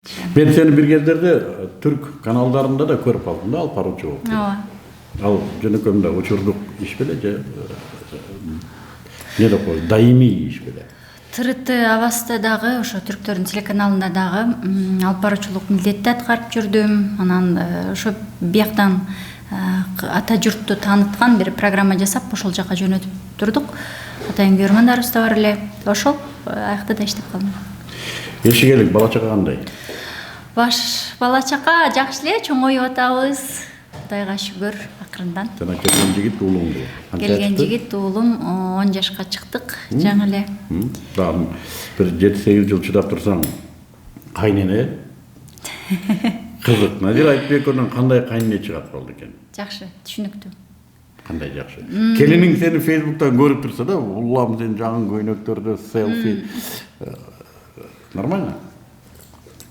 Ben seni bir кездерде Türk kanallarında da көрүп алдым да, ал паручу болуп. Ал жөнөкөмдө учурдук иш беле же не деп коет, даимий иш беле. ТРТ Аваста дагы, ошо түрктөрдүн телеканалында дагы алпарачулук милдетти аткарып жүрдүм. Анан ошо бияктан ата журтту тааныткан бир программа жасап, ошол жака жөнөтүп турдук. Атайын көрмөндарыбыз да бар эле. Ошол аякта да иштеп калдым. Эшигелик бала чага кандай? Бала чака жакшы эле, чоңоюп атабыз. Кудайга шүгүр, акырындан. Жана келген жигит уулуңду. Келген жигит уулум 10 жашка чыктык, жаңы эле. Дагы бир 7-8 жыл чыдап турсаң, кайнене кызык. Назир Айтбековдун кандай кайнене чыгат болду экен? Жакшы, түшүнүктүү. Кандай жакшы. Келиниң сени Facebook'tan көрүп турса да, улам сен жаңы көйнөктөрдө селфи. Нормально?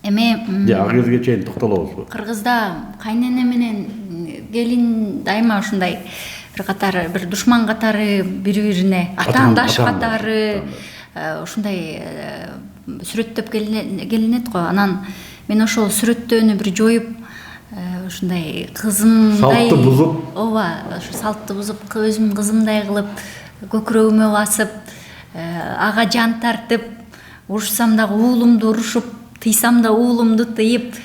Эми агызга чейин токтолобузбу? Кыргызда кайнене менен келин дайыма ушундай бир катары, бир душман катары, бири-бирине атаандаш катары ушундай сүрөттөп келинет го. Анан мен ошол сүрөттөөнү бир жоюп, ушундай кызымдай, салтты бузуп, ошо салтты бузуп, өзүм кызымдай кылып, көкүрөгүмө басып, ага жан тартып, урушсам дагы уулумду урушуп, тыйсам да уулумду тыйып,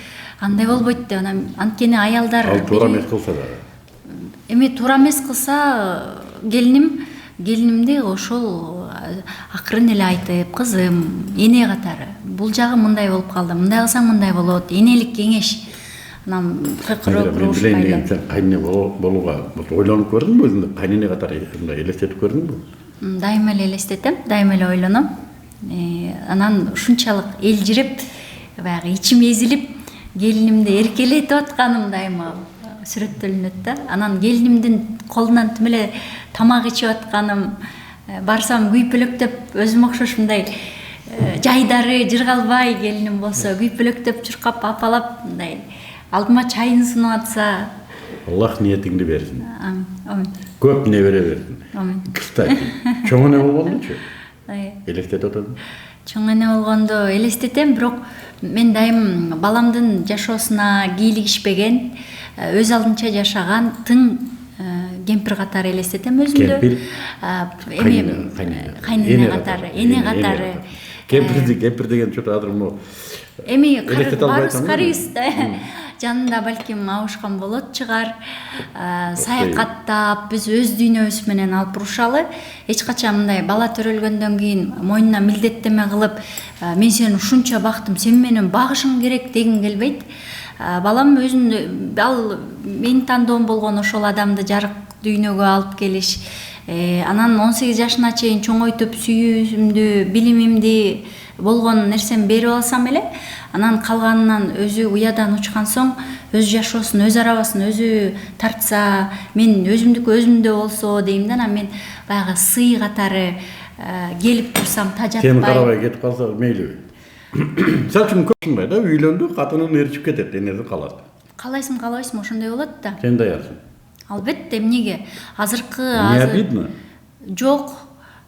андай болбойт да. Анткени аялдар ал туура эмес кылса да. Эми туура эмес кылса, келинимди ошол акырын эле айтып, кызым, эне катары, бул жагы мындай болуп калды, мындай кылсаң мындай болот, энелик кеңеш. Анан кыркырып сен кайнене болууга ойлонуп көрдүңбү? Өзүңдү кайнене катары мындай элестетип көрдүңбү? Дайыма эле элестетем, дайыма эле ойлоном. Анан ушунчалык элжирип, баягы ичим эзилип, келинимди эркелетип атканым дайыма сүрөттөлүнөт да. Анан келинимдин колунан тим эле тамак ичип атканым, барсам күйпөлөктөп, өзүм окшош мындай жайдары жыргалбай, келиним болсо күйпөлөктөп, чуркап, апалап, мындай алдыма чайын сунуп атса. Аллах ниетиңди берсин. Амин. Көп небере берсин. Амин. Кстати, чоң эне болгондучу? Элестетип атам. Чоң эне болгондо элестетем, бирок мен дайым баламдын жашоосуна кийлигишпеген, өз алдынча жашаган тың кемпир катары элестетем өзүмдү. Эми кайнене катары, эне катары. Кемпир деген чөтө адырмы? Эми барыбыз карыйбыз да. Жанында балким абышкан болот чыгар. Саякаттап, биз өз дүйнөбүз менен алып урушалы. Эч качан мындай бала төрөлгөндөн кийин мойнуна милдеттеме кылып, мен сени ушунча бактым, сен менен багышың керек дегим келбейт. Балам өзүндү, ал менин тандоом болгон ошол адамды жарык дүйнөгө алып келиш. Анан 18 жашына чейин чоңойтуп, сүйүүмдү, билимимди, болгон нерсем берип алсам эле, анан калганынан өзү уядан учкан соң, өз жашоосун, өз арабасын өзү тартса, мен өзүмдүкү өзүмдө болсо дейм да. Анан мен баягы сый катары келип турсам тажатпай. Сени карабай кетип калса мейлиби? Сен үчүн көпсүндай да, үйлөндү, катынын ээрчип кетет, энеси калат. Калайсың, калбайсың, ошондой болот да. Сен даярсың. Албетте, эмнеге? Азыркы Не обидно? Жок.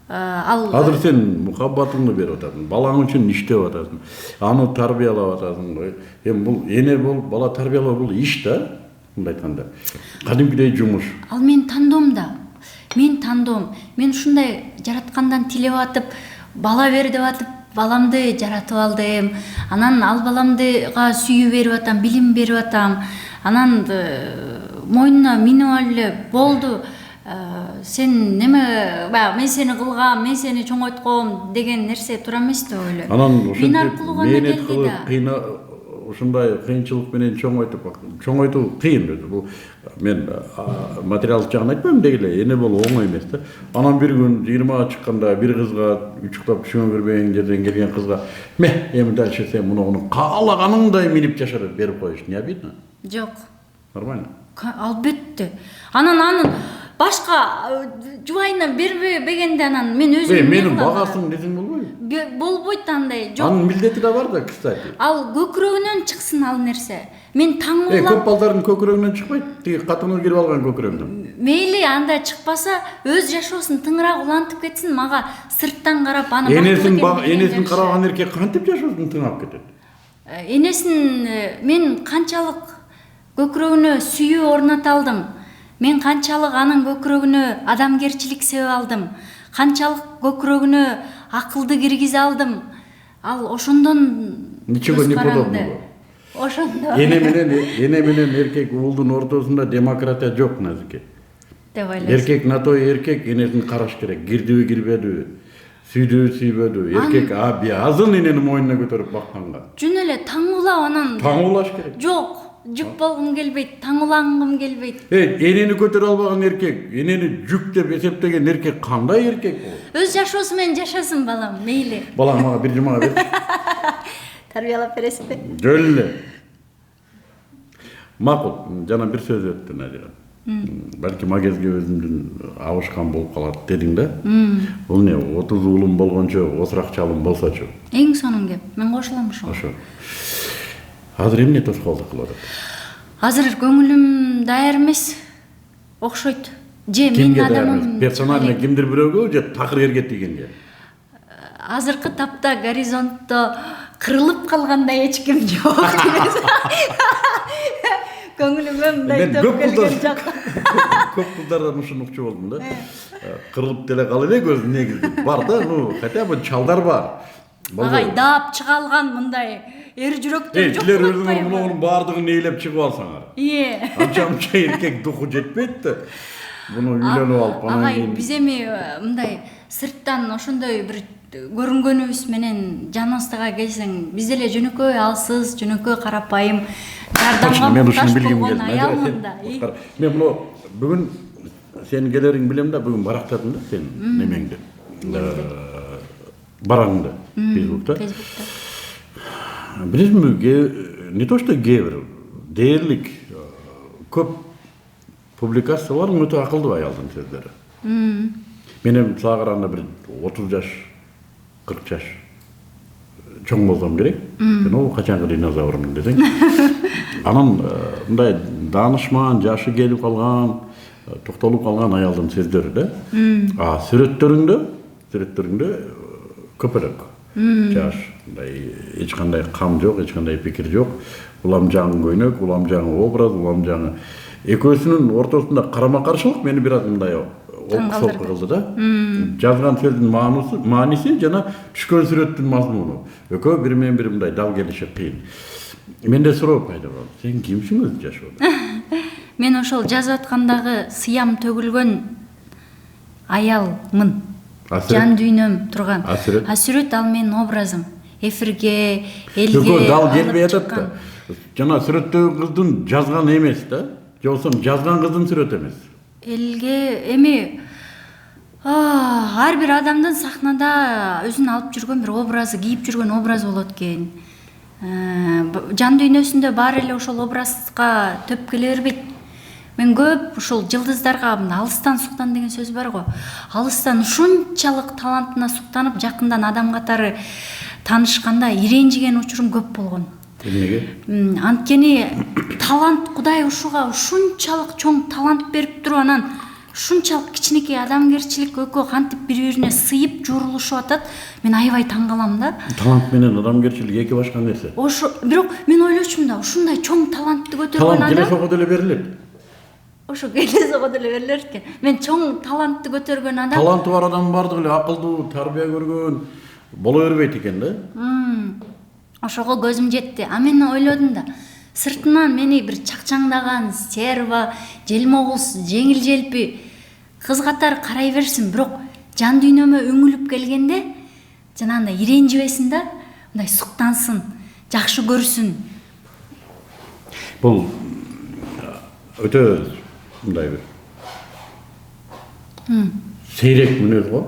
Азыр сен мухаббатыңды берип атасың, балаң үчүн иштеп атасың, аны тарбиялап атасың. Эми бул эне бол, бала тарбиялоо бул иш да, мындай айтканда. Кадимкидей жумуш. Ал менин тандоом да. Мен тандоом. Мен ушундай жараткандан тилеп атып, бала бер деп атып, баламды жаратып алдым. Анан ал баламдыга сүйүү берип атам, билим берип атам. Анан мойнуна минип алып болду. Сен неме, мен сени кылгам, мен сени чоңойтком деген нерсе туура эмес деп ойлойм. Анан ушундай ушундай кыйынчылык менен чоңойтуу кыйын өзү. Бул мен материалдык жагын айтпайм дегиле, эне болуу оңой эмес да. Анан бир күн 20-га чыкканда бир кызга учуктап түшүнгө кирбеген жерден келген кызга, эми дальше сен муну каалаганыңдай минип жаша деп берип коюш, не обидно? Жок. Нормально. Албетте. Анан башка жубайына бербегенде анан мен өзүм менин багасың десең болбойбу? Болбойт андай. Жок. Анын милдети да бар да, кстати. Ал көкүрөгүнөн чыксын ал нерсе. Мен таң калам. Көп балдардын көкүрөгүнөн чыкпайт, тиги катыны кирип алган көкүрөгүнөн. Мейли анда чыкпаса, өз жашоосун тыңыраак улантып кетсин, мага сырттан карап аны энесин караган эркек кантип жашоосун тыңап кетет? энесин мен канчалык көкүрөгүнө сүйүү орната алдым, мен канчалык анын көкүрөгүнө адамгерчилик себеп алдым, канчалык көкүрөгүнө акылды киргизе алдым, ал ошондон ничего не подобного. Ошондо Эне менен эркек уулдун ортосунда демократия жок, Назике. деп ойлойсуң. Эркек на то эркек, энесин караш керек. Кирдиби кирбедиби, сүйдүбү сүйбөдүбү. Эркек обязан энени мойнуна көтөрүп бакканга. Жөн эле таң улап анан Таң улаш керек. жок, жүк болгум келбейт, таң улангым келбейт. Энени көтөрө албаган эркек, энени жүк деп эсептеген эркек кандай эркек бул? Өз жашоосу менен жашасын балам, мейли. Балам мага бир жумага берчи. Тарбиялап бересизби? Жөн эле. Макул, жана бир сөз өттү Назира. Балким ал кезге өзүмдүн абышкан болуп калат дедиң да. Бул не 30 уулум болгончо осурак чалым болсочу. Эң сонун кеп, мен кошулам ошого. Ошо. Азыр эмне тоскоолдук кылып атат? Азыр көңүлүм даяр эмес, окшойт. Же менин Кимге даяр адамым эмес? Персонально кимдир бирөөгө же такыр эрге тийгенге? азыркы тапта горизонтто кырылып калгандай эч ким жок эмес. Көңүлүмө мындай топ келген жок. Көп кыздардан ушуну укчу болдум да. Кырылып деле кала элек өзү негизи. Бар да, хотя бы чалдар бар. Агай даап чыга алган мындай эр жүрөктөр жок. Силер өзүңөр мунун баардыгын ээлеп чыгып алсаңар. Анча эркек духу жетпейт да. Буну үйлөнүп алып анан Агай, кийин биз эми мындай сырттан ошондой бир көрүнгөнүбүз менен жаныбызга келсең, биз деле жөнөкөй алсыз, жөнөкөй карапайым, жардамга мен муктаж ушуну билгим болгон келди. аялмын да. Мен муну бүгүн сенин келериңди билем да, бүгүн барактадым да сенин немеңди. Бараңды Фейсбукта. Билесизби, не то что кээ дээрлик көп публикациялар өтө акылдуу аялдын сөздөрү. Мен эми сага караганда бир 30 жаш, 40 жаш чоң болсом керек. Мен качанкы динозаврмын десең. Анан мындай даанышман, жашы келип калган, токтолуп калган аялдын сөздөрү да. Сүрөттөрүңдө көпөлөк. Жаш, мындай эч кандай кам жок, эч кандай пикир жок. Уламжаң көйнөк, уламжаң образ, уламжаң экөөсүнүн ортосунда карама-каршылык мени бир аз мындай окуп кылды да. Жазган сөздүн мааниси жана түшкөн сүрөттүн мазмуну. Экөө бири менен бири мындай дал келиши кыйын. Менде суроо пайда болду. Сен кимсиң өзү жашоодо? Мен ошол жазып аткандагы сыям төгүлгөн аялмын. Жан дүйнөм турган. Сүрөт ал менин образым. Эфирге, элге Экөө дал келбей атат да. Жана сүрөттөгү кыздын жазган эмес да. Же болсо жазган кыздын сүрөтү эмес. Элге эми ар бир адамдын сахнада өзүн алып жүргөн бир образы, кийип жүргөн образы болот экен. Жан дүйнөсүндө баары эле ошол образга төп келе бербейт. Мен көп ушул жылдыздарга алыстан суктан деген сөз бар го. Алыстан ушунчалык талантына суктанып, жакындан адам катары таанышканда иренжиген учурум көп болгон. Эмнеге? Анткени талант Кудай ушуга ушунчалык чоң талант берип туруп, анан ушунчалык кичинекей адамгерчилик экөө кантип бири-бирине сыйып журулушуп атат. Мен аябай таң калам да. Талант менен адамгерчилик эки башка нерсе. Бирок мен ойлочумун да, ушундай чоң талантты көтөргөн Талант келесого деле берилет. Ошо келесого деле берилет экен. Мен чоң талантты көтөргөн адам. Таланты бар адам бардык эле акылдуу, тарбия көргөн боло бербейт экен да. Ошого көзүм жетти. Мен ойлодум да, сыртынан мени бир чакчаңдаган, серва, желмогуз, жеңил желпи кыз катары карай берсин, бирок жан дүйнөмө өңүлүп келгенде жанагындай иренжибесин да, мындай суктансын, жакшы көрсүн. Бул өтө мындай бир сейрек мүнөз го.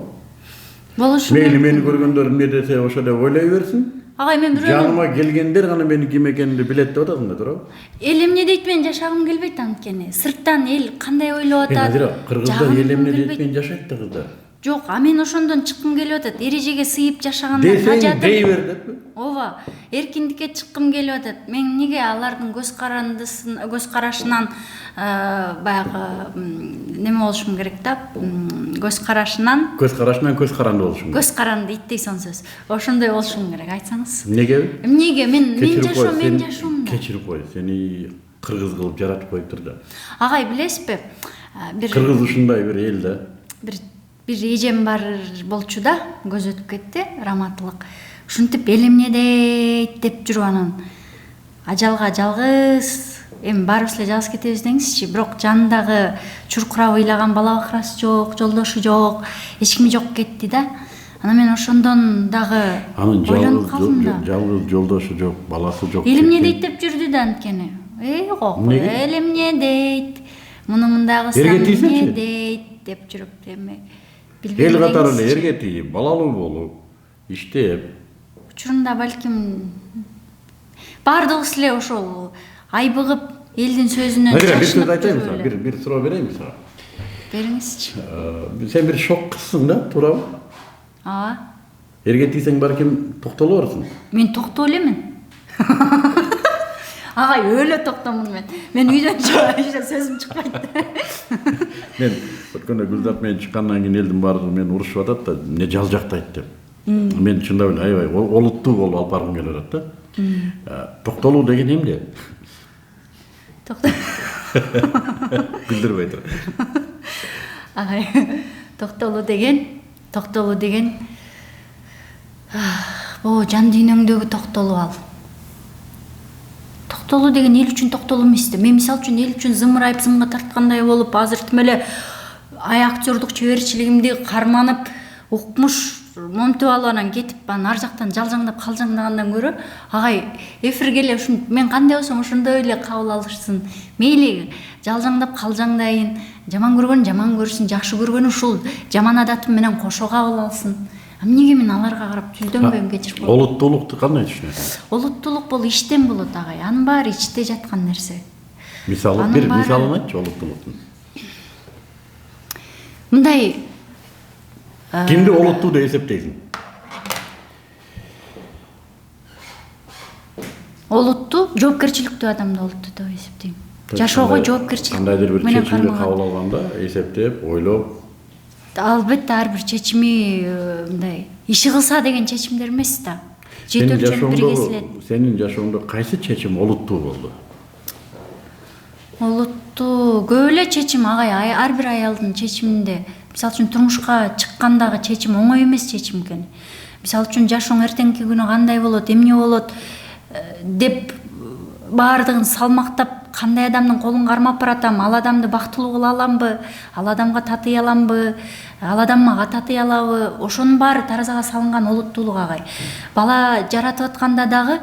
Болушу Мейли мени көргөндөр эмне десе ошо деп ойлой берсин. Агай, мен бирөө Жаныма келгендер гана менин ким экенимди билет деп атасың да, туурабы? эл эмне дейт менен жашагым келбейт, анткени сырттан эл кандай ойлоп атат. Кыргыздар эл эмне дейт менен жашайт да кыздар. Жок, мен ошондон чыккым келип атат. Эрежеге сыйып жашагандан Десең дей бер деппи? Ооба, эркиндикке чыккым келип атат. Мен неге алардын көз карашынан баягы неме болушум керек да, көз карашынан көз каранды болушуң керек. көз каранды иттейсон сөз. Ошондой болушуң керек, айтсаңыз. Эмнеге Мен жашоом. Кечирип кой, сени кыргыз кылып жаратып коюптур да. Агай, билесизби? Бир Кыргыз ушундай бир эл да. Бир эжем бар болчу да, көз өтүп кетти, раматылык. Ушинтип эл эмне дейт деп жүрүп анан ажалга жалгыз, эми баарыбыз эле жалгыз кетебиз деңизчи, бирок жанындагы чуркурап ыйлаган бала бакырасы жок, жолдошу жок, эч кими жок кетти да. Анан мен ошондон дагы ойлонуп калдым да. Жалгыз жолдошу жок, баласы жок. Эл эмне дейт деп жүрдү да анткени. Эл эмне дейт, мундагысы эмне дейт деп жүрүп эми билбейм. Эл катары эле эрге тийип, балалуу болуп, иштеп. Учурунда балким баардыгыбыз эле ошол айбыгып элдин сөзүнөн бир сөз айтайын сага, бир суроо берейинби сага? Бериңизчи. Сен бир шок кызсың да, туурабы? Ооба. Эрге тийсең балким токтоло берсиң. Мен токтоо элемин. Агай, өлө токтомун мен. Мен үйдөн чыгып сөзүм чыкпайт. Мен өткөндө Гүлзат менен чыккандан кийин элдин баардыгы мени урушуп атат да, эмне жалжактайт деп. Мен чындап эле аябай олуттуу болуп алып баргым келип атат да. Токтолуу деген эмне? Билдирбей тур. Агай, токтолуу деген бул жан дүйнөңдөгү токтолуу ал. Токтолуу деген эл үчүн токтолуу эмес да. Мен мисалы үчүн эл үчүн зымырайып зымга тарткандай болуп, азыр тим эле актёрдук чеберчилигимди карманып, укмуш момтуп алып анан кетип, ар жактан жалжаңдап калжаңдагандан көрө, агай, эфирге эле ушун мен кандай болсом ошондой эле кабыл алышсын. Мейли жалжаңдап калжаңдайын, жаман көргөн жаман көрсүн, жакшы көргөн ушул жаман адатым менен кошо кабыл алсын. Эмнеге мен аларга карап түздөнбөйм, кечирип коем. Олуттуулукту кандай түшүнөсүң? Олуттуулук бул иштен болот, агай. Анын баары ичте жаткан нерсе. Мисалы, бир мисалын айтчы олуттуулуктун. Мындай кимди олуттуу деп эсептейсиң? Олуттуу, жоопкерчиликтүү адамды олуттуу деп эсептейм. Жашоого жоопкерчилик. Кандайдыр бир чечимди кабыл алганда, эсептеп, ойлоп. Албетте ар бир чечими мындай иши кылса деген чечимдер эмес да. Жетөлчөм бир кесилет. Сенин жашооңдо кайсы чечим олуттуу болду? Олуттуу көп эле чечим, агай, ар бир аялдын чечиминде. Мисалы үчүн турмушка чыккандагы чечим оңой эмес чечим экен. Мисалы үчүн жашооң эртеңки күнү кандай болот, эмне болот деп баардыгын салмактап, кандай адамдын колун кармап баратам, ал адамды бактылуу кыла аламбы, ал адамга татый аламбы, ал адам мага татый алабы, ошонун баары таразага салынган олуттуулук, агай. Бала жаратып атканда дагы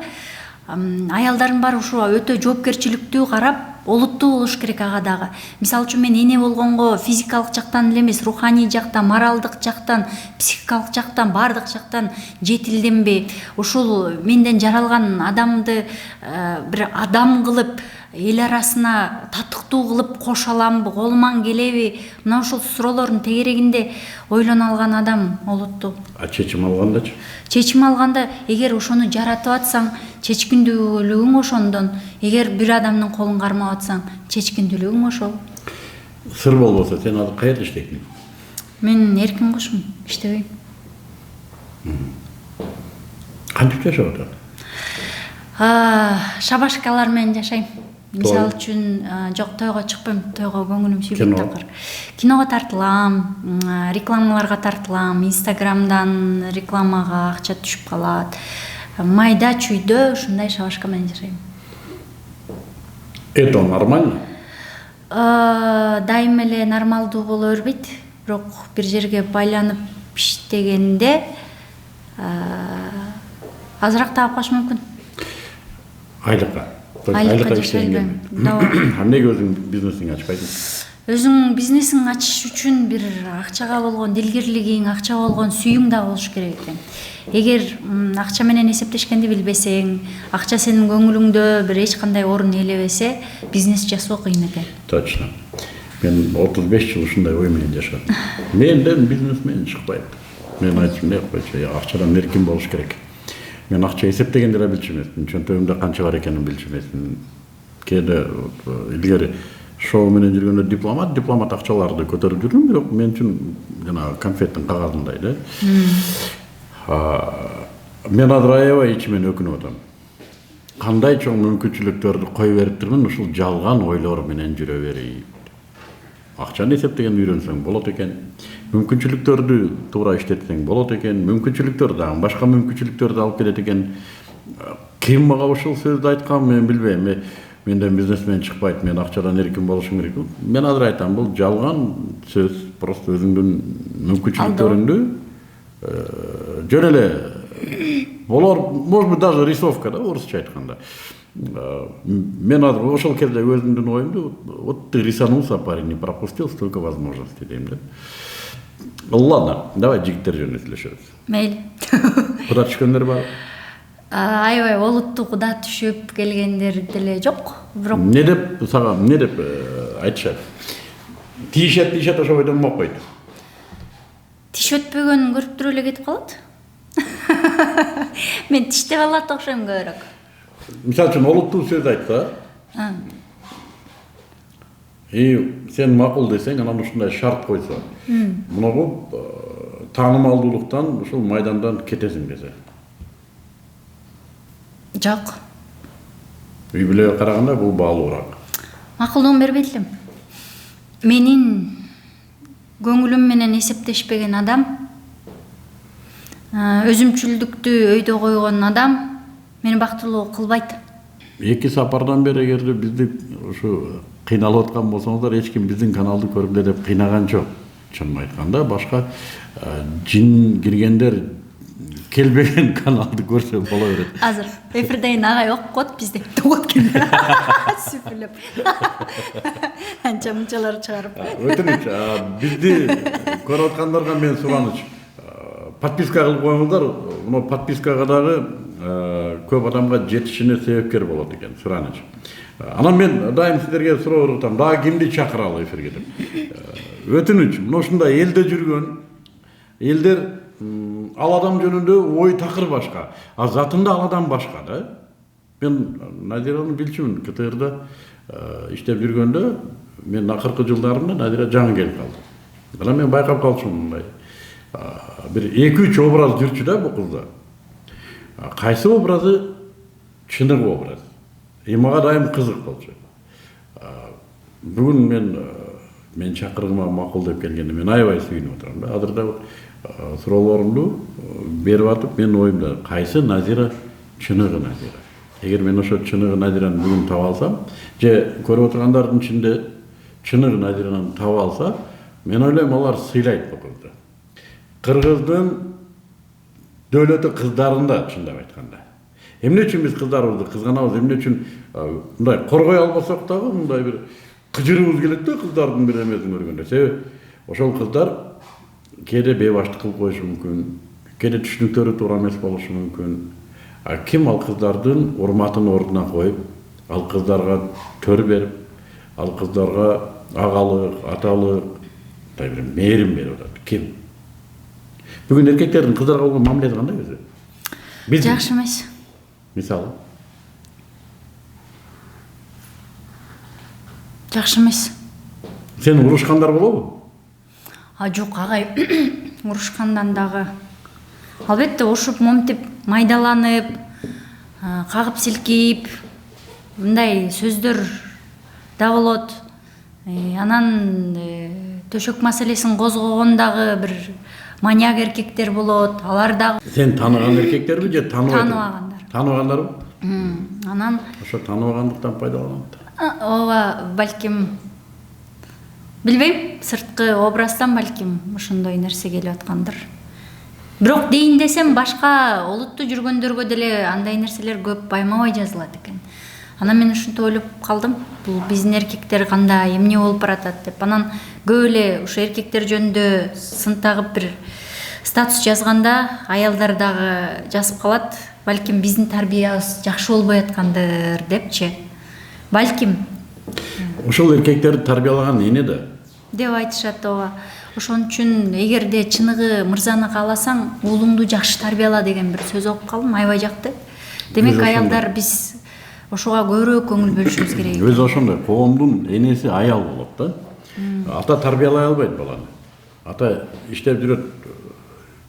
аялдардын баары ушу өтө жоопкерчиликтүү карап, олуттуу болуш керек ага дагы. Мисалы үчүн мен эне болгонго физикалык жактан эле эмес, руханий жактан, моралдык жактан, психикалык жактан, баардык жактан жетилдимби? Ушул менден жаралган адамды бир адам кылып, эл арасына татыктуу кылып кошо аламбы, колуман келеби? Мына ушул суроолордун тегерегинде ойлоно алган адам олуттуу. А чечим алгандачы? Чечим алганда, эгер ошону жаратып атсаң, чечкиндүүлүгүң ошондон. Эгер бир адамдын колун кармап атсаң, чечкиндүүлүгүң ошол. Сыр болбосо, сен азыр каерде иштейсиң? Мен эркин кошмун, иштебейм. Кантип жашап атат? Шабашкалар менен жашайм. Мисалы үчүн, жок, тойго чыкпайм, тойго көңүлүм сүйбөйт такыр. Киного тартылам, рекламаларга тартылам, Инстаграмдан рекламага акча түшүп калат. Майда чүйдө ушундай шабашка менен жашайм. Это нормально? Дайым эле нормалдуу боло бербейт, бирок бир жерге байланып иштегенде азыраак таап калыш мүмкүн. Айлыкка иштегенде. Эмнеге өзүң бизнесиңди ачпайсың? Өзүң бизнесиң ачыш үчүн бир акчага болгон дилгирлигиң, акчага болгон сүйүүң да болуш керек экен. Эгер акча менен эсептешкенди билбесең, акча сенин көңүлүңдө бир эч кандай орун ээлебесе, бизнес жасоо кыйын экен. Точно. Мен 35 жыл ушундай ой менен жашадым. Менден бизнес менен чыкпайт. Мен айтчумун, койчу, акчадан эркин болуш керек. Мен акча эсептегенди эле билчү эмесмин. Чөнтөгүмдө канча бар экенин билчү эмесмин. Кээде илгери шоу менен жүргөндө дипломат акчаларды көтөрүп жүрдүм, бирок мен үчүн жанагы конфеттин кагазындай да. Мен азыр аябай ичимен өкүнүп атам. Кандай чоң мүмкүнчүлүктөрдү кое бериптирмин, ушул жалган ойлор менен жүрө берейин. Акчаны эсептеген үйрөнсөң болот экен, мүмкүнчүлүктөрдү туура иштетсең болот экен, мүмкүнчүлүктөр дагы башка мүмкүнчүлүктөрдү алып келет экен. Ким мага ушул сөздү айткан, мен билбейм. Менден бизнесмен чыкпайт, мен акчадан эркин болушум керек. Мен азыр айтам, бул жалган сөз, просто өзүңдүн мүмкүнчүлүктөрүңдү жөн эле болор, может быть, даже рисовка да, орусча айтканда. Мен азыр ошол кезде өзүмдүн оюмду, вот ты рисанулся, парень, не пропустил столько возможностей дейм да. Ладно, давай жигиттер жөнүндө сүйлөшөбүз. Мейли. Куда түшкөндөр бар? Аябай олуттуу куда түшүп келгендер деле жок. Бирок Не деп айтышат? Тиешет ошо бойдон болбойт. тиш өтпөгөнүн көрүп туруп эле кетип калат. Мен тиштеп алат окшойм көбүрөөк. Мисалы үчүн олуттуу сөз айтса, сен макул десең, анан ушундай шарт койсо, мунагу таанымалдуулуктан ушул майдандан кетесиң десе. Жок. Үй бүлөгө караганда бул баалуураак. Макулдугун бербейт элем. Менин көңүлүм менен эсептешпеген адам, өзүмчүлдүктү өйдө койгон адам мени бактылуу кылбайт. 2 сапардан бери эгерде бизди ушу кыйналып аткан болсоңуздар, эч ким биздин каналды көрүп эле деп кыйнаган жок. Чынын айтканда, башка жин киргендер келбеген каналды көрсө боло берет. Азыр эфирден агай окуп бизде тогот келди. Сүпүлөп. Анча мынчалар чыгарып. Өтүнүч, бизди көрүп аткандарга мен сураныч. Подписка кылып коюңуздар. Мына подпискага дагы көп адамга жетишине себепкер болот экен, сураныч. Анан мен дайым сиздерге суроо ургутам, дагы кимди чакыралы эфирге деп. Өтүнүч, мына ушундай элде жүргөн элдер ал адам жөнүндө ой такыр башка, а затында ал адам башка да. Мен Назираны билчүмүн, КТРда иштеп жүргөндө, мен акыркы жылдарымда Назира жаңы келип калды. Анан мен байкап калчумун мындай. Бир 2-3 образ жүрчү да бул кызда. Кайсы образы чыныгы образ. Мага дайым кызык болчу. Бүгүн мен чакыргыма макул деп келгенде мен аябай сүйүнүп отурам да. Азыр да суроолорумду берип атып, мен оюмда кайсы Назира чыныгы Назира. Эгер мен ошо чыныгы Назираны бүгүн таба алсам, же көрүп отургандардын ичинде чыныгы Назираны таба алса, мен ойлойм алар сыйлайт бул кызды. Кыргыздын дөөлөтү кыздарында, чындап айтканда. Эмне үчүн биз кыздарыбызды кызганабыз, эмне үчүн мындай коргой албасак дагы мындай бир кыжырыбыз келет да кыздардын бир эмесин көргөндө. Себеби ошол кыздар кээде бейбаштык кылып коюшу мүмкүн, кээде түшүнүктөрү туура эмес болушу мүмкүн. Ким ал кыздардын урматын ордуна коюп, ал кыздарга төр берип, ал кыздарга агалык, аталык, бир мээрим берип атат? Ким? Бүгүн эркектердин кыздарга болгон мамилеси кандай өзү? Жакшы эмес. Мисалы? Жакшы эмес. Сен урушкандар болобу? Жок, агай. Урушкандан дагы. Албетте ушуп, момтип, майдаланып, кагып силкип, мындай сөздөр да болот. Анан төшөк маселесин козгогон дагы бир маньяк эркектер болот. Алар дагы. Сен тааныган эркектерби же тааныбагандар? Тааныбагандарбы? Анан ошо тааныбагандыктан пайдаланат. Ооба, балким билбейм, сырткы образдан балким ошондой нерсе келип аткандыр. Бирок дейин десем, башка олуттуу жүргөндөргө деле андай нерселер көп баймабай жазылат экен. Анан мен ушинтип ойлоп калдым, бул биздин эркектер кандай, эмне болуп баратат деп. Анан көп эле ушу эркектер жөнүндө сын тагып бир статус жазганда аялдар дагы жазып калат, балким биздин тарбиябыз жакшы болбой аткандыр депчи. Балким Ошол эркектерди тарбиялаган эне да деп айтышат. Ооба. Ошон үчүн эгерде чыныгы мырзаны кааласаң, уулуңду жакшы тарбияла деген бир сөз окуп калдым, аябай жакты. Демек аялдар биз ошого көбүрөөк көңүл бөлүшүбүз керек. Өзү ошондой коомдун энеси аял болот да. Ата тарбиялай албайт баланы. Ата иштеп жүрөт.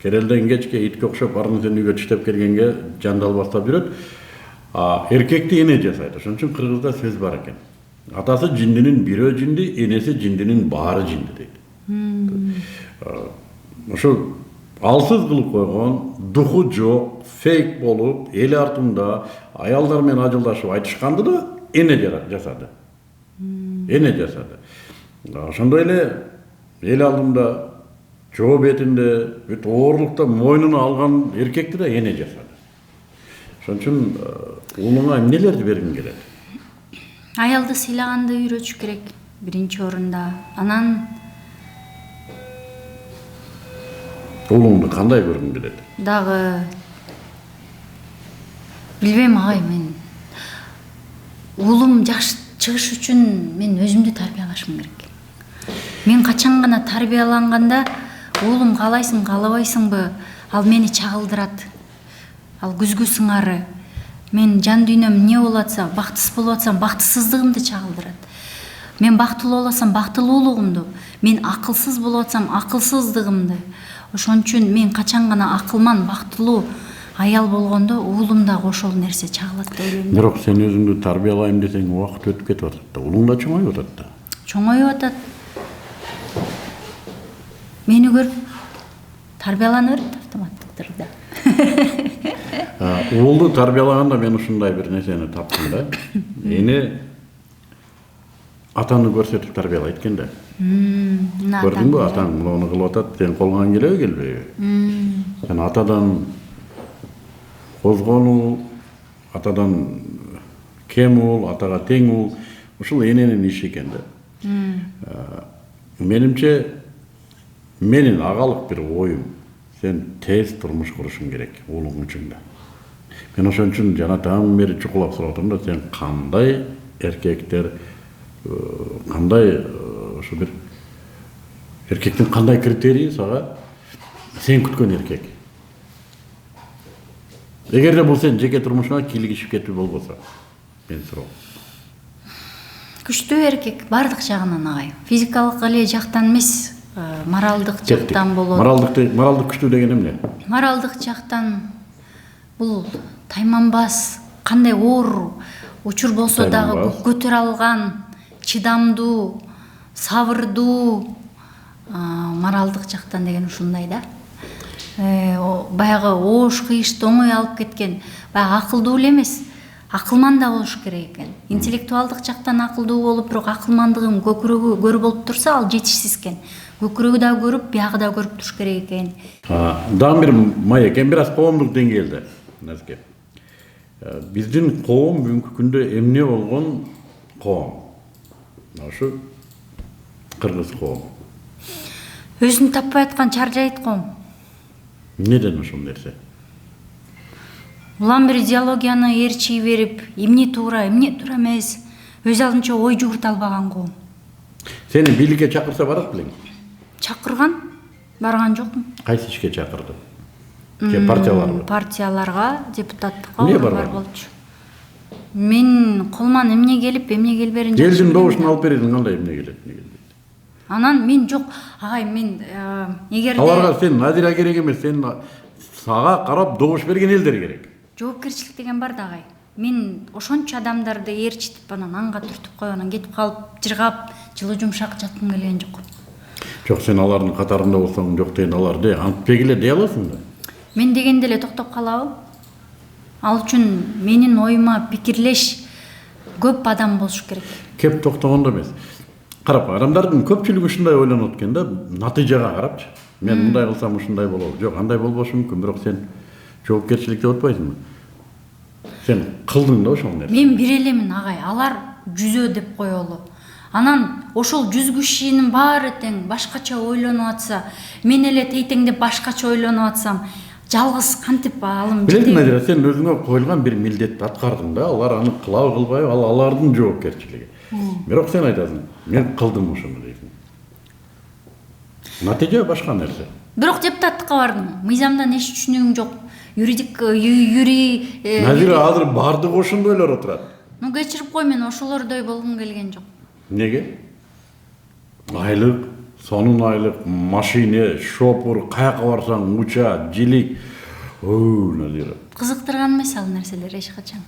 Керелден кечке итке окшоп бардын сен үйгө иштеп келгенге жандал баштап жүрөт. Эркекти эне жасайт. Ошон үчүн кыргызда сөз бар экен. Атасы жиндинин бирөө жинди, энеси жиндинин баары жинди дейт. Ошо алсыз кылып койгон, духу жок, фейк болуп, эл артында аялдар менен ажылдашып айтышканды да эне жасады. Эне жасады. Ошондой эле эл алдында, жоо бетинде, бүт оорлукта мойнуна алган эркекти да эне жасады. Ошон үчүн уулуңа эмнелерди бергиң келет? Аялды сыйлаганды үйрөтүш керек биринчи орунда. Анан Уулуңду кандай көргүң келет? дагы билбейм агай, мен уулум жакшы чыгыш үчүн мен өзүмдү тарбиялашым керек. Мен качан гана тарбияланганда уулум каалайсың каалабайсыңбы, ал мени чагылдырат. Ал күзгү сыңары. Мен жан дүйнөм эмне болуп атса, бактысыз болуп атсам, бактысыздыгымды чагылдырат. Мен бактылуу болуп атсам, бактылуулугумду, мен акылсыз болуп атсам, акылсыздыгымды. Ошон үчүн мен качан гана акылман, бактылуу аял болгондо уулум дагы ошол нерсе чагылат деп ойлойм. Бирок сен өзүңдү тарбиялайм десең, убакыт өтүп кетип атат да. Уулуң да чоңоюп атат да. Чоңоюп атат. Мени көрүп тарбиялана берет автоматтык түрдө. Уулду тарбиялаганда мен ушундай бир нерсени таптым да. Эне атаны көрсөтүп тарбиялайт экен да. Көрдүңбү, атаң муну кылып атат, сен колуңан келеби, келбейби? Сен атадан козгонуу, атадан кем уул, атага тең уул, ушул эненин иши экен да. Менимче, менин агалык бир оюм, сен тез турмуш курушуң керек уулуң үчүн да. Мен ошон үчүн жана таң бери чукулап сурап атам да, сен кандай эркектер, кандай ошо бир эркектин кандай критерийи сага сен күткөн эркек? Эгерде бул сен жеке турмушуңа кийлигишип кетүү болбосо, мен суроо. Күчтүү эркек бардык жагынан агай. Физикалык эле жактан эмес, моралдык жактан болот. Моралдык күчтүү деген эмне? Моралдык жактан бул тайманбас, кандай оор учур болсо дагы көтөрө алган, чыдамдуу, сабырдуу, моралдык жактан деген ушундай да. Баягы оош кыйышты оңой алып кеткен, баягы акылдуу эле эмес, акылман да болуш керек экен. Интеллектуалдык жактан акылдуу болуп, бирок акылмандыгым көкүрөгү көр болуп турса, ал жетишсиз экен. Көкүрөгү да көрүп, биягы да көрүп туруш керек экен. Дагы бир маек, бир аз коомдук деңгээлде, Назке. Биздин коом бүгүнкү күндө эмне болгон коом? Ошо кыргыз коом. Өзүн таппай аткан чаржайт коом. Неден ошол нерсе? Улам бир идеологияны ээрчий берип, эмне туура эмес, өз алдынча ой жүгүртө албаган коом. Сени бийликке чакырса барат белең? Чакырган, барган жокмун. Кайсы ишке чакырды? Партияларга? Партияларга, депутаттыкка бар болчу. Мен колман эмне келип, эмне келберин жакшы. Элдин добушун алып бересиң, кандай эмне келет, эмне келбейт? Анан мен жок, агай, мен эгерде аларга сен Назира керек эмес, сен сага карап добуш берген элдер керек. Жоопкерчилик деген бар да агай. Мен ошончо адамдарды ээрчитип анан анга түртүп коюп, анан кетип калып, жыргап, жылы жумшак жаткым келген жок. Жок, сен алардын катарында болсоң, жок деген аларды антпек эле дей аласың да. Мен дегенде эле токтоп калабы? Ал үчүн менин оюма пикирлеш көп адам болуш керек. Кеп токтогондо эмес. Карап, адамдардын көпчүлүгү ушундай ойлонот экен да, натыйжага карапчы. Мен мындай кылсам ушундай болот. Жок, андай болбошу мүмкүн, бирок сен жоопкерчилик деп атпайсыңбы? Сен кылдың да ошол нерсени. Мен бир элемин агай, алар жүзөө деп коелу. Анан ошол 100 кишинин баары тең башкача ойлонуп атса, мен эле тейтеңдеп башкача ойлонуп атсам, жалгыз кантип алым Билесиң, Назира, сен өзүңө коюлган бир милдетти аткардың да, алар аны кылабы кылбайбы, ал алардын жоопкерчилиги. Бирок сен айтасың, мен кылдым ошону дейсиң. Натыйжа башка нерсе. Бирок депутаттыкка бардым. Мыйзамдан эч түшүнүгүм жок. Назира азыр бардыгы ошондойлор отурат. Ну кечирип кой, мен ошолордой болгум келген жок. Неге? Айлык, сонун айлык, машине, шопур, каяка барсаң уча, жилик. Надира. Кызыктырган эмес ал нерселер эч качан.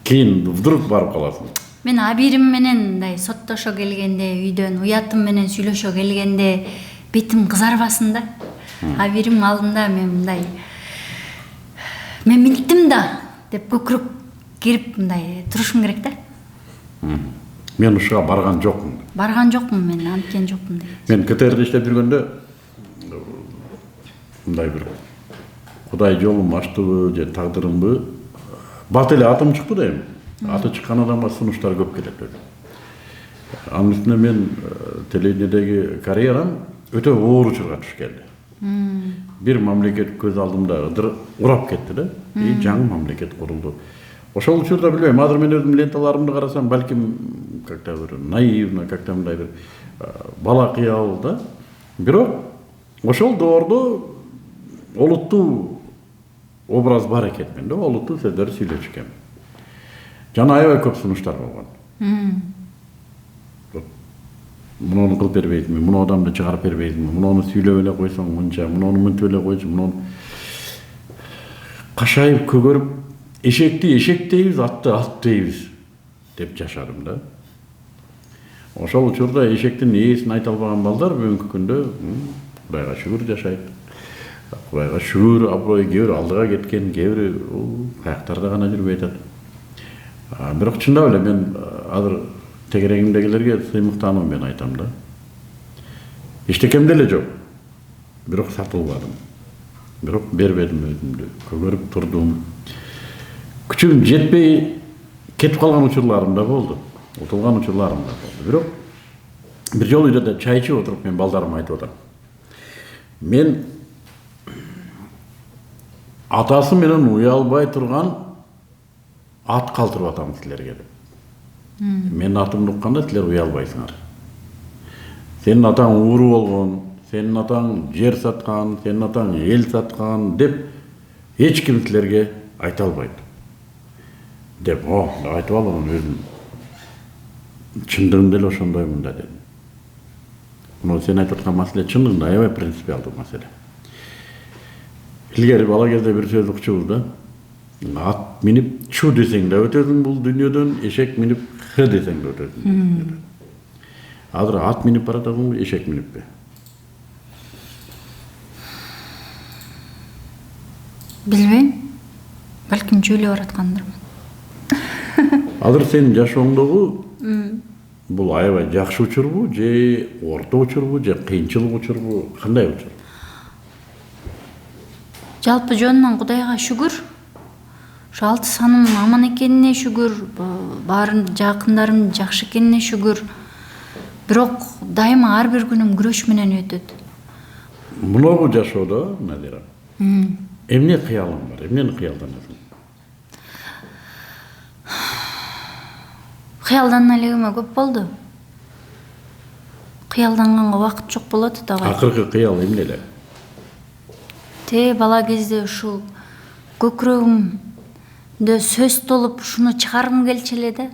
Кийин вдруг барып каласың. Мен абирим менен мындай соттошо келгенде, үйдөн уятым менен сүйлөшө келгенде бетим кызарбасын да. Абирим алдында мен мындай мен минттим да деп көкүрөк кирип мындай турушум керек да. Мен ушуга барган жокмун. Барган жокмун мен, анткен жокмун деген. Мен КТРде иштеп жүргөндө мындай бир Кудай жолум ачтыбы же тагдырымбы, бат эле атым чыкты дейм. Аты чыккан адамга сунуштар көп келет. Анын үстүнө мен телевидениедеги карьерам өтө оор учурга туш келди. Бир мамлекет көз алдымда урап кетти да, и жаңы мамлекет курулду. Ошол учурда билбейм, азыр мен өзүм ленталарымды карасам, балким как-то бир наивно, как-то мындай бир бала кыял да. Бирок ошол доордо олуттуу образ бар экен мен да, олуттуу сөздөрдү сүйлөчү экен. Жана аябай көп сунуштар болгон. Муну кылып бербейсиңби, муну адамды чыгарып бербейсиңби, муну сүйлөп эле койсоң мынча, муну мынтип эле койчу, муну кашайып көгөрүп, эшекти эшек дейбиз, атты ат дейбиз деп жашадым да. Ошол учурда эшектин ээсин айта албаган балдар бүгүнкү күндө Кудайга шүгүр жашайт. Кудайга шүгүр, абой кээ алдыга кеткен, кээ каяктарда гана жүрбөй атат. Бирок чындап эле мен азыр тегерегимдегилерге сыймыктанып мен айтам да. Эчтекем деле жок. Бирок сатылбадым. Бирок бербедим өзүмдү. Көгөрүп турдум. Күчүм жетпей кетип калган учурларым да болду. Утулган учурларым да болду. Бирок бир жолу үйдө чай ичип отуруп мен балдарыма айтып атам. Мен атасы менен уялбай турган ат калтырып атам силерге деп. Мен атымды укканда силер уялбайсыңар. Сенин атаң ууру болгон, сенин атаң жер саткан, сенин атаң эл саткан деп эч ким силерге айта албайт. Деп, айтып алам өзүм. Чындыгында эле ошондоймун да дедим. Муну сен айтып аткан маселе чындыгында аябай принципиалдуу маселе. Илгери бала кезде бир сөз укчубуз да. Ат минип чу десең да өтөсүң бул дүйнөдөн, эшек минип х десең да өтөсүң. Азыр ат минип баратасың, эшек миниппи? Билбейм. Балким жөөлөп бараткандырмын. Азыр сенин жашооңдогу бул аябай жакшы учурбу, же орто учурбу, же кыйынчылык учурбу, кандай учур? Жалпы жөнүнөн Кудайга шүгүр. Ошо алты саным аман экенине шүгүр, баарын жакындарым жакшы экенине шүгүр. Бирок дайыма ар бир күнүм күрөш менен өтөт. Муногу жашоодо, Надира, эмне кыялың бар, эмнени кыялданасың? Кыялдануу элегиме көп болду. Кыялданганга убакыт жок болот атабай. Акыркы кыял эмне эле? Бала кезде ушул көкүрөгүмдө сөз толуп ушуну чыгаргым келчү эле да.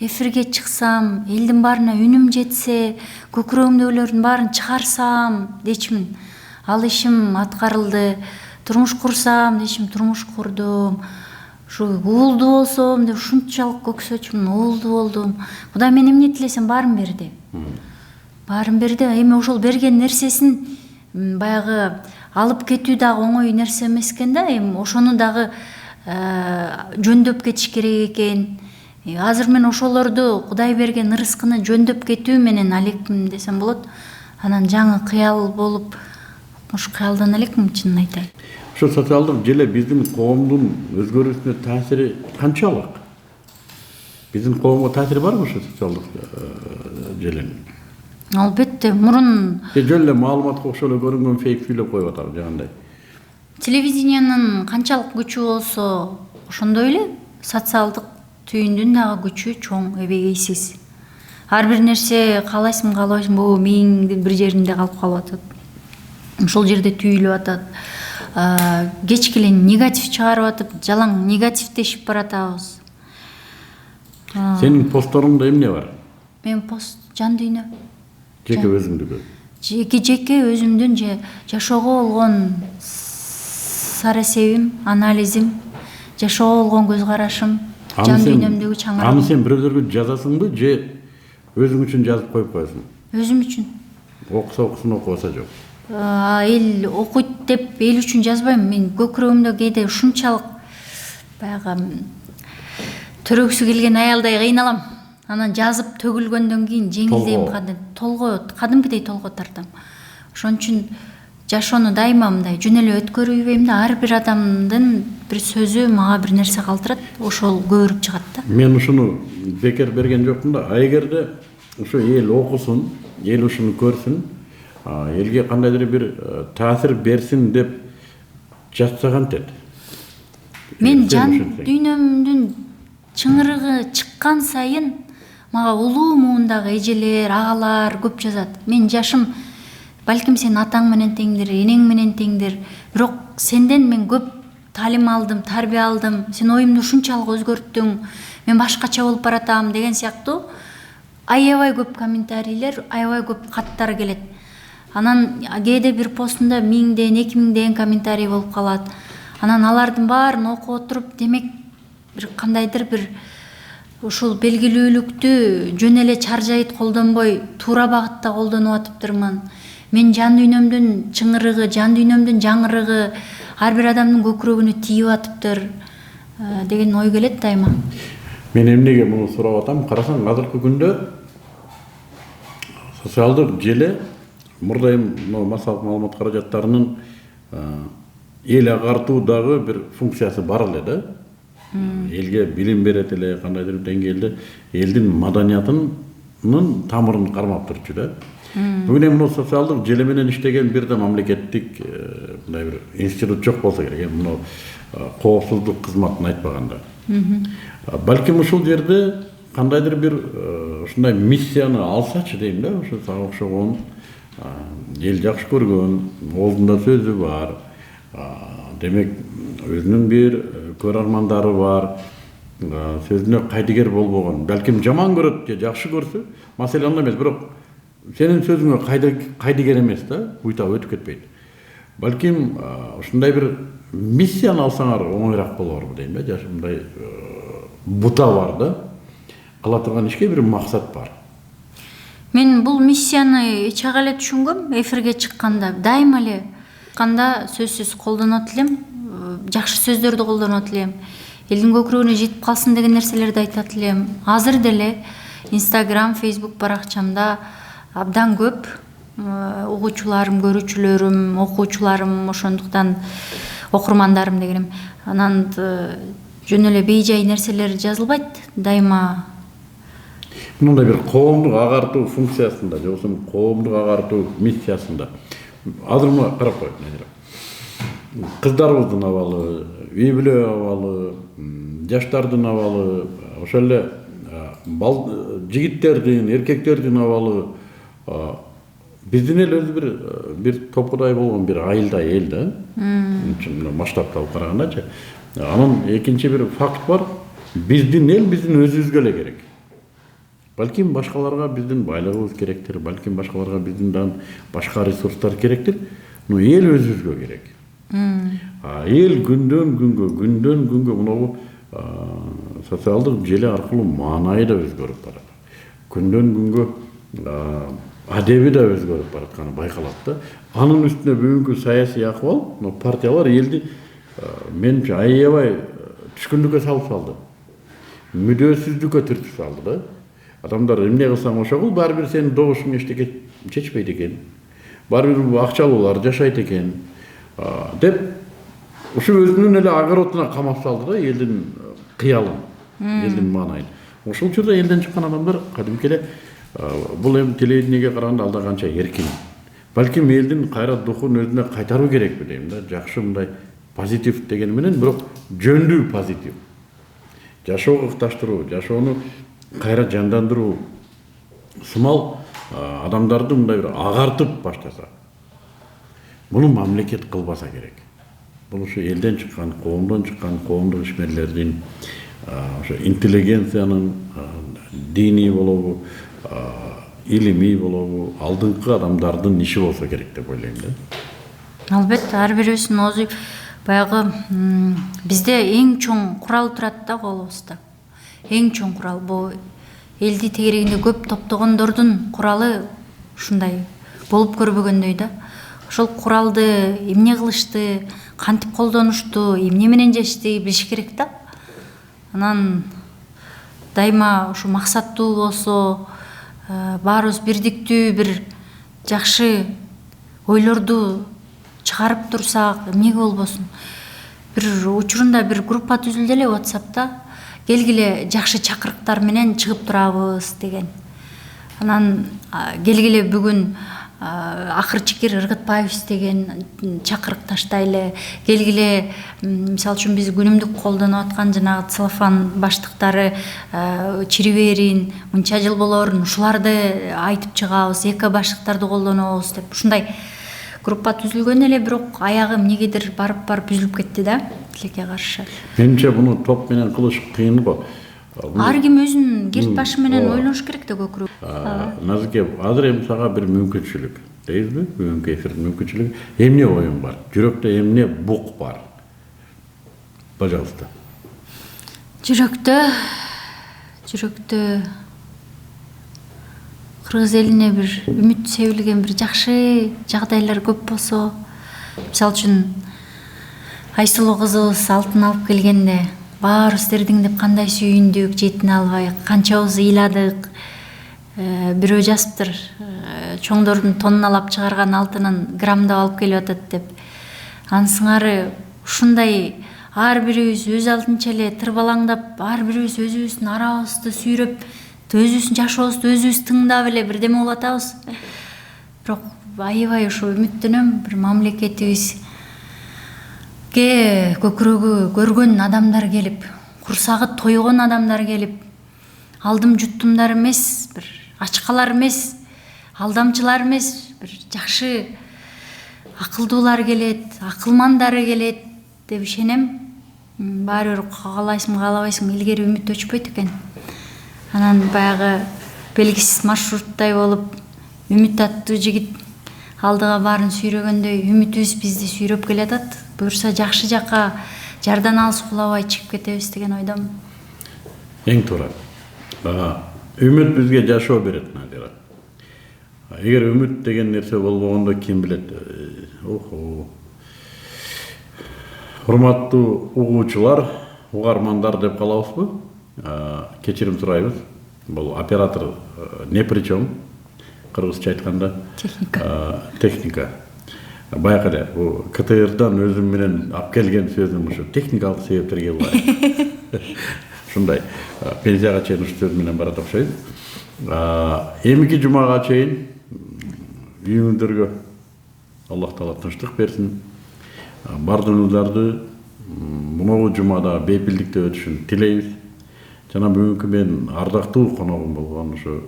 Эфирге чыксам, элдин баарына үнүм жетсе, көкүрөгүмдөгүлөрдүн баарын чыгарсам дечимин. Ал ишим аткарылды. Турмуш курсам дечим, турмуш курдум. Ушу уулду болсом деп ушунчалык көксөчүмүн, уулду болдум. Кудай мен эмне тилесем баарын берди. Баарын берди. Эми ошол берген нерсесин баягы алып кетүү дагы оңой нерсе эмес экен да. Эми ошону дагы жөндөп кетиш керек экен. Азыр мен ошолорду Кудай берген ырыскыны жөндөп кетүү менен алекмин десем болот. Анан жаңы кыял болуп, ушу кыялдан элекмин, чынын айтайын. Ошо социалдык желе биздин коомдун өзгөрүүсүнө таасири канчалык? Биздин коомго таасири барбы ошо социалдык желенин? Албетте, мурун Жөн эле маалыматка окшоп эле көрүнгөн фейк сүйлөп коюп атам жагандай. Телевидениянын канчалык күчү болсо, ошондой эле социалдык түйүндүн дагы күчү чоң, эбегейсиз. Ар бир нерсе каалайсың, каалабайсың, бул мээңдин бир жеринде калып атат. Ошол жерде түйүлүп атат. Кечке эле негатив чыгарып атып, жалаң негативдешип баратабыз. Senin postlarыңда эмне бар? Мен пост жан дүйнө. Жеке өзүңдүкү. Жеке өзүмдүн жашоого болгон сарасебим, анализим, жашоого болгон көз карашым, жан дүйнөмдөгү чаңырыгым. Аны сен бирөөлөргө жазасыңбы же өзүң үчүн жазып коюп коесуң? Өзүм үчүн. Окуса окусун, окубаса жок. Эл окуйт деп эл үчүн жазбайм. Мен көкүрөгүмдө кээде ушунчалык баягы төрөгүсү келген аялдай кыйналам. Анан жазып төгүлгөндөн кийин жеңилдейм, кадимкидей толго тартам. Ошон үчүн жашоону дайыма мындай жөн эле өткөрүбөйм да, ар бир адамдын бир сөзү мага бир нерсе калтырат, ошол көбүрүп чыгат да. Мен ушуну бекер берген жокмун да. Эгерде ушу эл окусун, эл ушуну көрсүн, элге кандайдыр бир таасир берсин деп жазсаган тет. Мен жан дүйнөмдүн чыңырыгы чыккан сайын мага улуу муундагы эжелер, агалар көп жазат. Мен жашым балким сен атаң менен теңдир, энең менен теңдир, бирок сенден мен көп таалим алдым, тарбия алдым, сен оюмду ушунчалык өзгөрттүң, мен башкача болуп баратам деген сыяктуу аябай көп комментарийлер, аябай көп каттар келет. Анан кээде бир постунда 1000ден, 2000ден комментарий болуп калат. Анан алардын баарын окуп отуруп, демек бир кандайдыр бир ушул белгилүүлүктү жөн эле чаржайыт колдонбой, туура багытта колдонуп атыптырмын. Мен жан дүйнөмдүн чыңырыгы, жан дүйнөмдүн жаңырыгы ар бир адамдын көкүрөгүнө тийип атыптыр деген ой келет дайыма. Мен эмнеге муну сурап атам? Карасаң, азыркы күндө социалдык желе мурдайым массалык маалымат каражаттарынын эл агартуудагы бир функциясы бар эле да. Элге билим берет эле, кандайдыр деңгээлде элдин маданиятынын тамырын кармап турчу да. Бүгүн эми социалдык желе менен иштеген бир да мамлекеттик мындай бир институт жок болсо керек. Эми коопсуздук кызматын айтпаганда. Балким ушул жерде кандайдыр бир ушундай миссияны алсачы дейм да, ошо сага окшогон эл жакшы көргөн, оозунда сөзү бар. Демек өзүнүн бир көрөрмандары бар, сөзүнө кайдыгер болбогон, балким жаман көрөт же жакшы көрсө, маселе анда эмес, бирок сенин сөзүңө кайдыгер эмес да, буйтап өтүп кетпейт. Балким ушундай бир миссияны алсаңар оңойраак болорбу дейм да, жашымдай бута бар да, кыла турган ишке бир максат бар. Мен бул миссияны чак эле түшүнгөм, эфирге чыкканда дайыма эле канда сөзсүз колдонот элем, жакшы сөздөрдү колдонот элем, элдин көкүрөгүнө жетип калсын деген нерселерди айтат элем. Азыр деле Instagram, Facebook баракчамда абдан көп угуучуларым, көрүүчүлөрүм, окуучуларым, ошондуктан окурмандарым дегеним. Анан жөн эле бейжай нерселер жазылбайт, дайыма мындай бир коомдук агартуу функциясында, же болбосо коомдук агартуу миссиясында. Азыр мына карап коет. Кыздарыбыздын абалы, үй бүлө абалы, жаштардын абалы, ошол эле жигиттердин, эркектердин абалы, биздин эл өзү бир топудай болгон бир айылдай эл да. Масштабты алып карагандачы. Анын экинчи бир факт бар. Биздин эл биздин өзүбүзгө эле керек. Балким башкаларга биздин байлыгыбыз керектир, балким башкаларга биздин башка ресурстар керектир, но эл өзүбүзгө керек. Эл күндөн күнгө мынау социалдык желе аркылуу маанайы да өзгөрүп барат. Күндөн күнгө адеби да өзгөрүп баратканы байкалат да. Анын үстүнө бүгүнкү саясий акыбал, партиялар элди менимче аябай түшкүндүккө салып салды. Мүдөөсүздүккө түртүп салды да. Адамдар эмне кылсаң ошол, баары бир сенин добушуң эчтеке чечпейт экен. Баары бир акчалуулар жашайт экен деп ушу өзүнүн эле огородуна камап салды да элдин кыялын, элдин маанайын. Ошол учурда элден чыккан адамдар кадимки эле бул эми телевидениеге караганда алда канча эркин. Балким элдин кайра духун өзүнө кайтаруу керекпи дейм да. Жакшы мындай позитив деген менен, бирок жөндүү позитив. Жашоого ыкташтыруу, жашоону кайра жандандыруу сымал адамдарды мындай бир агартып баштаса. Буну мамлекет кылбаса керек. Бул ушу элден чыккан, коомдон чыккан, коомдук ишмерлердин, ошо интеллигенциянын, диний болобу, илимий болобу, алдыңкы адамдардын иши болсо керек деп ойлойм да. Албетте, ар бирибиздин өзү баягы бизде эң чоң курал турат да колубузда. Эң чоң курал бул элди тегерегинде көп топтогондордун куралы ушундай болуп көрбөгөндөй да. Ошол куралды эмне кылышты, кантип колдонушту, эмне менен жешти билиш керек да. Анан дайыма ушу максаттуу болсо, баарыбыз бирдиктүү бир жакшы ойлорду чыгарып турсак, эмнеге болбосун. Бир учурунда бир группа түзүлдү эле WhatsApp'та. Келгиле жакшы чакырыктар менен чыгып турабыз деген. Анан келгиле бүгүн Акырчыкир Ыргытбаев деген чакырык таштайлы. Келгиле мисалы үчүн биз күнүмдүк колдонуп аткан жанагы целлофан баштыктары чириберин, мынча жыл болорун, ушуларды айтып чыгабыз, эко баштыктарды колдонобуз деп ушундай группа түзүлгөн эле, бирок аягы эмнегедир барып үзүлүп кетти да, тилекке каршы. Менимче буну топ менен кылыш кыйын го. Ар ким өзүнүн керт башы менен ойлош керек да көкүрөк. Назыке, азыр эми сага бир мүмкүнчүлүк, дейбизби? Бүгүнкү эфирдин мүмкүнчүлүгү. Эмне оюң бар? Жүрөктө эмне бук бар? Пожалуйста. Жүрөктө кыргыз элине бир үмүт себилген бир жакшы жагдайлар көп болсо, мисалы үчүн Айсулуу кызыбыз алтын алып келгенде баарыбыз дердиңдеп кандай сүйүндүк, жетине албай канчабыз ыйладык. Бирөө жазыптыр, чоңдордун тонналап чыгарган алтынын граммдап алып келип атат деп. Анысыңары ушундай ар бирибиз өз алдынча эле тырбалаңдап, ар бирибиз өзүбүздүн арабызды сүйрөп, өзүбүздүн жашообузду өзүбүз тыңдап эле бирдеме болуп атабыз. Бирок аябай ушу үмүттөнөм, бир мамлекетибизге көкүрөгү көргөн адамдар келип, курсагы тойгон адамдар келип, алдым жуттумдар эмес, бир ачкалар эмес, алдамчылар эмес, бир жакшы акылдуулар келет, акылмандары келет деп ишенем. Баары бир каалайсың, каалабайсың, илгери үмүт өчпөйт экен. Анан баягы белгисиз маршруттай болуп, үмүт аттуу жигит алдыга баарын сүйрөгөндөй үмүтүбүз бизди сүйрөп келатат. Буюрса жакшы жакка жардан алыс кулабай чыгып кетебиз деген ойдомун. Эң туура. Үмүт бизге жашоо берет, Надира. Эгер үмүт деген нерсе болбогондо ким билет? Урматтуу угуучулар, угармандар деп калабызбы? Кечирим сурайбыз. Бул оператор не причем, кыргызча айтканда. Техника. Баягы эле, бул КТРдан өзүм менен алып келген сөзүм ушу техникалык себептерге булай. Ушундай пенсияга чейин ушу сөз менен барат окшойт. Эмки жумага чейин үйүңүздөргө Аллах Таала тынчтык берсин. Бардыгыңыздарды мунау жумада бейпилдикте өтүшүн тилейбиз. Жана бүгүнкү мен ардактуу коногум болгон ушу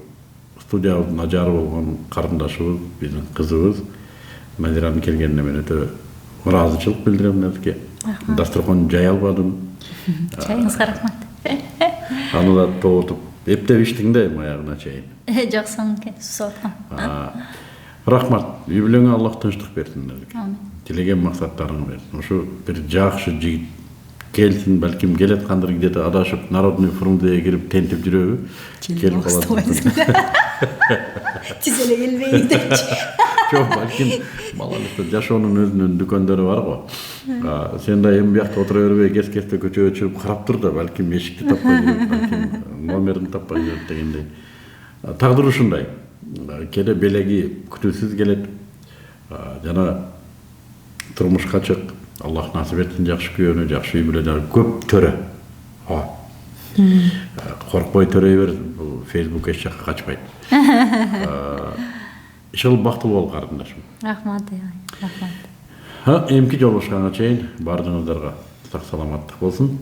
студиябыздын ажары болгон карындашыбыз, биздин кызыбыз Надиранын келгенине мен өтө ыраазычылык билдирем. Назике. Дасторкон жай албадым. Чайыңызга рахмат. Аны да тоотуп эптеп иштиң да аягына чейин. Жок, соң сусап аткам. Рахмат. Үй-бүлөңө Аллах тынчтык берсин. Амин. Тилеген максаттарың берсин. Ушу бир жакшы жигит келсин, балким келаткандыр, где-то адашып Народный фронтке кирип тентип жүрөбү. Келип калат. Тиз эле келбейин депчи. Жок, балким балалыкта жашоонун өзүнүн дүкөндөрү бар го. Сен да эми биякта отура бербей, кес-кесте көчөгө чыгып карап тур да, балким эшикти таппай жүрөт, балким номерин таппай жүрөт дегендей. Тагдыр ушундай. Кээде белеги күтүүсүз келет. Жана турмушка чык. Аллах насип этсин, жакшы күйөөнү, жакшы үй бүлө, көп төрө. Коркпой төрөй бер, бул Facebook эч жакка качпайт. Ишыл бактылуу бол, карындашым. Рахмат, рахмат. Эмки жолугушканга чейин бардыгыңыздарга сак саламаттык болсун.